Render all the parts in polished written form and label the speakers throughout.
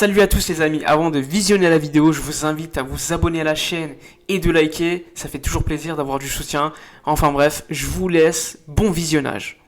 Speaker 1: Salut à tous les amis, avant de visionner la vidéo, je vous invite à vous abonner à la chaîne et de liker, ça fait toujours plaisir d'avoir du soutien. Enfin bref, je vous laisse, bon visionnage.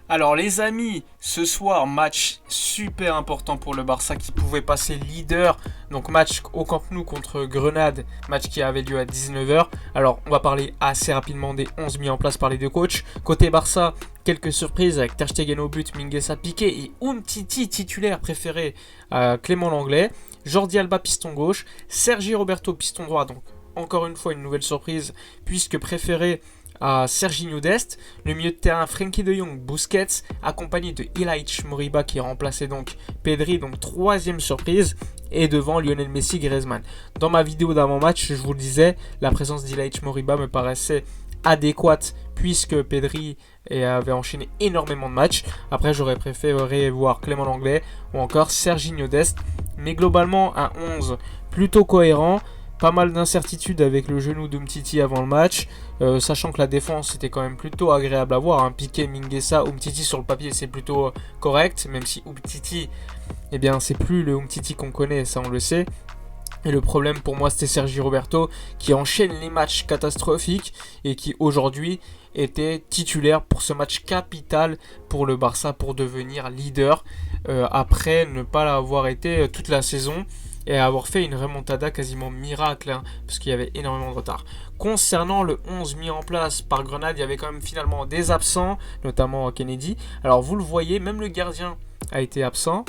Speaker 2: Alors les amis, ce soir, match super important pour le Barça qui pouvait passer leader. Donc match au Camp Nou contre Grenade, match qui avait lieu à 19h. Alors on va parler assez rapidement des 11 mis en place par les deux coachs. Côté Barça, quelques surprises avec Ter Stegen au but, Mingueza, Piqué et Umtiti titulaire préféré à Clément Lenglet. Jordi Alba piston gauche, Sergi Roberto piston droit. Donc encore une fois une nouvelle surprise puisque préféré à Serginho Dest, le milieu de terrain Frenkie de Jong, Busquets, accompagné de Ilaix Moriba qui remplaçait donc Pedri, donc troisième surprise, et devant Lionel Messi, Griezmann. Dans ma vidéo d'avant-match, je vous le disais, la présence d'Ilaix Moriba me paraissait adéquate puisque Pedri avait enchaîné énormément de matchs. Après, j'aurais préféré voir Clément Lenglet ou encore Serginho Dest, mais globalement un 11 plutôt cohérent. Pas mal d'incertitudes avec le genou d'Umtiti avant le match, sachant que la défense était quand même plutôt agréable à voir. Hein. Piqué, Mingueza, Umtiti sur le papier c'est plutôt correct, même si Umtiti, eh bien c'est plus le Umtiti qu'on connaît, ça on le sait. Et le problème pour moi c'était Sergi Roberto qui enchaîne les matchs catastrophiques et qui aujourd'hui était titulaire pour ce match capital pour le Barça pour devenir leader après ne pas l'avoir été toute la saison. Et avoir fait une remontada quasiment miracle, hein, parce qu'il y avait énormément de retard. Concernant le 11 mis en place par Grenade, il y avait quand même finalement des absents, notamment Kennedy. Alors vous le voyez, même le gardien a été absent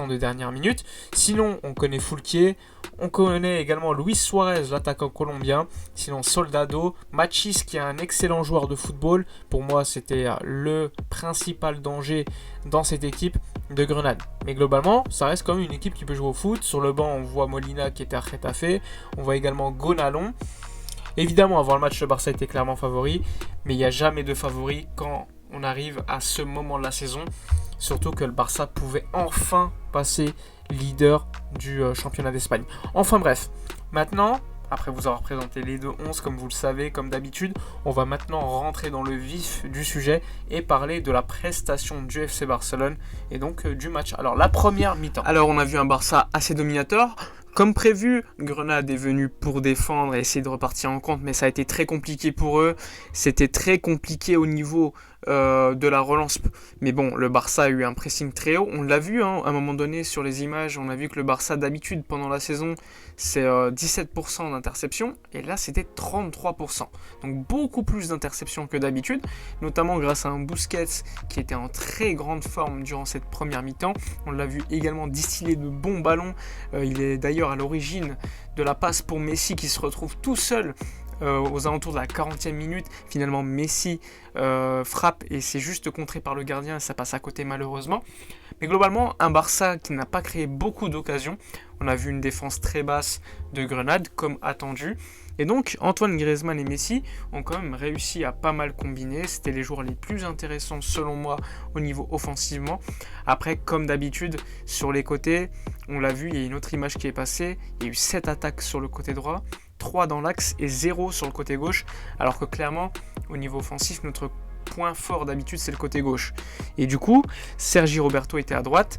Speaker 2: de dernière minute. Sinon, on connaît Foulquier, on connaît également Luis Suarez, l'attaquant colombien. Sinon, Soldado, Machis qui est un excellent joueur de football. Pour moi, c'était le principal danger dans cette équipe de Grenade. Mais globalement, ça reste quand même une équipe qui peut jouer au foot. Sur le banc, on voit Molina qui était à Getafe. On voit également Gonalon. Évidemment, avant le match, le Barça était clairement favori. Mais il n'y a jamais de favori quand on arrive à ce moment de la saison. Surtout que le Barça pouvait enfin passer leader du championnat d'Espagne. Enfin bref, maintenant, après vous avoir présenté les deux 11 comme vous le savez, comme d'habitude, on va maintenant rentrer dans le vif du sujet et parler de la prestation du FC Barcelone et donc du match. Alors la première mi-temps. Alors on a vu un Barça assez dominateur. Comme prévu, Grenade est venu pour défendre et essayer de repartir en compte, mais ça a été très compliqué pour eux. C'était très compliqué au niveau de la relance. Mais bon, le Barça a eu un pressing très haut. On l'a vu à un moment donné sur les images. On a vu que le Barça, d'habitude, pendant la saison, c'est 17% d'interception. Et là, c'était 33%. Donc beaucoup plus d'interceptions que d'habitude. Notamment grâce à un Busquets qui était en très grande forme durant cette première mi-temps. On l'a vu également distiller de bons ballons. Il est d'ailleurs à l'origine de la passe pour Messi qui se retrouve tout seul aux alentours de la 40e minute. Finalement Messi frappe et c'est juste contré par le gardien et ça passe à côté malheureusement. Mais globalement un Barça qui n'a pas créé beaucoup d'occasions. On a vu une défense très basse de Grenade comme attendu. Et donc Antoine Griezmann et Messi ont quand même réussi à pas mal combiner. C'était les joueurs les plus intéressants selon moi au niveau offensivement. Après comme d'habitude sur les côtés, on l'a vu, il y a une autre image qui est passée. Il y a eu 7 attaques sur le côté droit, 3 dans l'axe et 0 sur le côté gauche. Alors que clairement au niveau offensif notre point fort d'habitude c'est le côté gauche. Et du coup Sergi Roberto était à droite.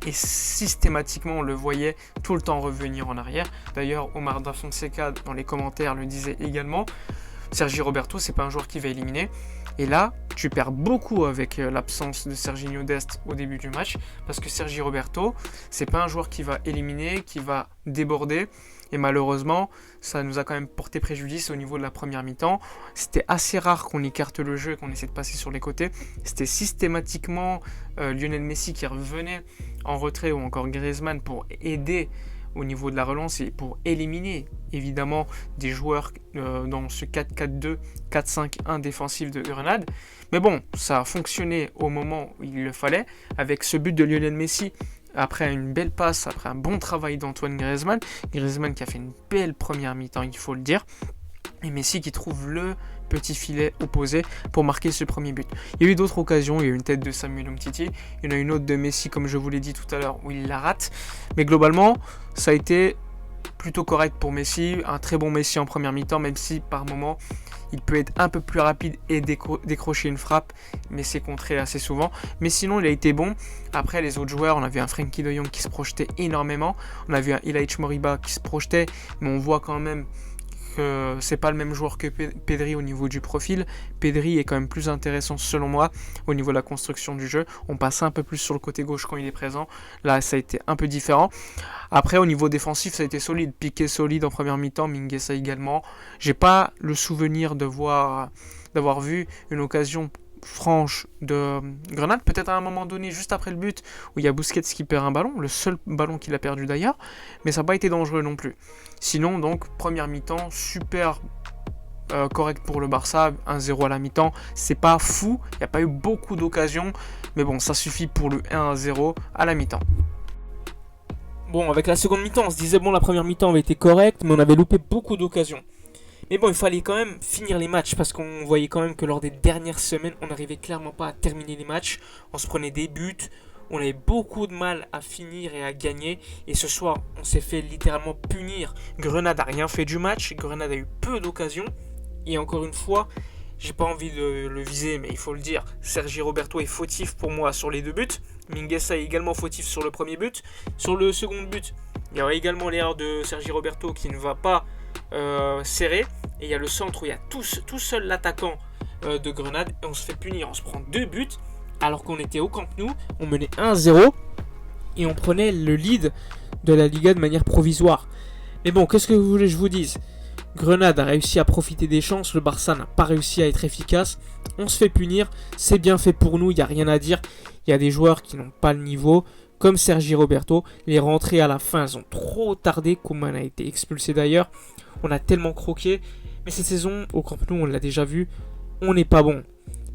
Speaker 2: Et systématiquement, on le voyait tout le temps revenir en arrière. D'ailleurs, Omar Da Fonseca, dans les commentaires, le disait également. Sergi Roberto, c'est pas un joueur qui va éliminer. Et là, tu perds beaucoup avec l'absence de Serginho Dest au début du match. Parce que Sergi Roberto, c'est pas un joueur qui va éliminer, qui va déborder. Et malheureusement, ça nous a quand même porté préjudice au niveau de la première mi-temps. C'était assez rare qu'on écarte le jeu et qu'on essaie de passer sur les côtés. C'était systématiquement Lionel Messi qui revenait en retrait ou encore Griezmann pour aider au niveau de la relance et pour éliminer évidemment des joueurs dans ce 4-4-2, 4-5-1 défensif de Grenade. Mais bon, ça a fonctionné au moment où il le fallait avec ce but de Lionel Messi. Après une belle passe, après un bon travail d'Antoine Griezmann. Griezmann qui a fait une belle première mi-temps, il faut le dire. Et Messi qui trouve le petit filet opposé pour marquer ce premier but. Il y a eu d'autres occasions, il y a eu une tête de Samuel Umtiti, il y en a une autre de Messi comme je vous l'ai dit tout à l'heure où il la rate. Mais globalement, ça a été
Speaker 1: plutôt correct pour Messi, un très bon Messi en première mi-temps, même si par moment il peut être un peu plus rapide et décrocher une frappe, mais c'est contré assez souvent. Mais sinon, il a été bon. Après, les autres joueurs, on a vu un Frenkie de Jong qui se projetait énormément, on a vu un Ilaich Moriba qui se projetait, mais on voit quand même que c'est pas le même joueur que Pedri au niveau du profil. Pedri est quand même plus intéressant selon moi au niveau de la construction du jeu. On passe un peu plus sur le côté gauche quand il est présent. Là, ça a été un peu différent. Après, au niveau défensif, ça a été solide. Piqué solide en première mi-temps, Mingueza également. J'ai pas le souvenir d'avoir vu une occasion franche de Grenade, peut-être à un moment donné, juste après le but, où il y a Busquets qui perd un ballon, le seul ballon qu'il a perdu d'ailleurs, mais ça n'a pas été dangereux non plus. Sinon, donc, première mi-temps, super correct pour le Barça, 1-0 à la mi-temps, c'est pas fou, il n'y a pas eu beaucoup d'occasions, mais bon, ça suffit pour le 1-0 à la mi-temps.
Speaker 2: Bon, avec la seconde mi-temps, on se disait, bon, la première mi-temps avait été correcte, mais on avait loupé beaucoup d'occasions. Mais bon, il fallait quand même finir les matchs parce qu'on voyait quand même que lors des dernières semaines, on n'arrivait clairement pas à terminer les matchs. On se prenait des buts, on avait beaucoup de mal à finir et à gagner. Et ce soir, on s'est fait littéralement punir. Grenade n'a rien fait du match, Grenade a eu peu d'occasions. Et encore une fois, j'ai pas envie de le viser, mais il faut le dire, Sergi Roberto est fautif pour moi sur les deux buts. Mingueza est également fautif sur le premier but. Sur le second but, il y a également l'erreur de Sergi Roberto qui ne va pas serré, et il y a le centre où il y a tout seul l'attaquant de Grenade, et on se fait punir, on se prend 2 buts alors qu'on était au Camp Nou, on menait 1-0 et on prenait le lead de la Liga de manière provisoire. Mais bon, qu'est-ce que vous voulez que je vous dise? Grenade a réussi à profiter des chances, le Barça n'a pas réussi à être efficace, on se fait punir, c'est bien fait pour nous, il n'y a rien à dire. Il y a des joueurs qui n'ont pas le niveau, comme Sergi Roberto, les rentrées à la fin, elles ont trop tardé, Koeman a été expulsé d'ailleurs. On a tellement croqué, mais cette saison, au Camp Nou, on l'a déjà vu, on n'est pas bon.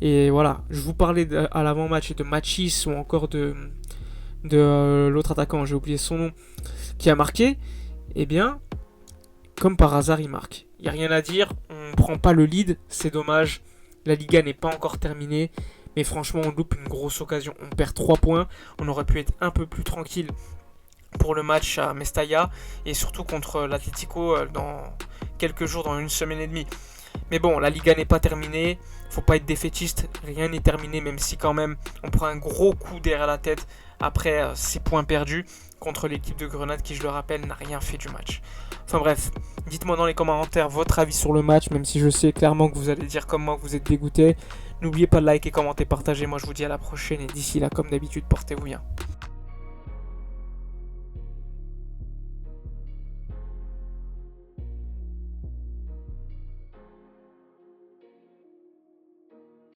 Speaker 2: Et voilà, je vous parlais à l'avant-match de Machis ou encore de l'autre attaquant, j'ai oublié son nom, qui a marqué. Eh bien, comme par hasard, il marque. Il n'y a rien à dire, on ne prend pas le lead, c'est dommage. La Liga n'est pas encore terminée, mais franchement, on loupe une grosse occasion. On perd 3 points, on aurait pu être un peu plus tranquille pour le match à Mestalla et surtout contre l'Atlético dans quelques jours, dans une semaine et demie. Mais bon, la Liga n'est pas terminée, faut pas être défaitiste, rien n'est terminé, même si quand même on prend un gros coup derrière la tête après 6 points perdus contre l'équipe de Grenade qui, je le rappelle, n'a rien fait du match. Enfin bref, dites-moi dans les commentaires votre avis sur le match, même si je sais clairement que vous allez dire comme moi que vous êtes dégoûté. N'oubliez pas de liker, commenter, partager. Moi je vous dis à la prochaine et d'ici là, comme d'habitude, portez-vous bien.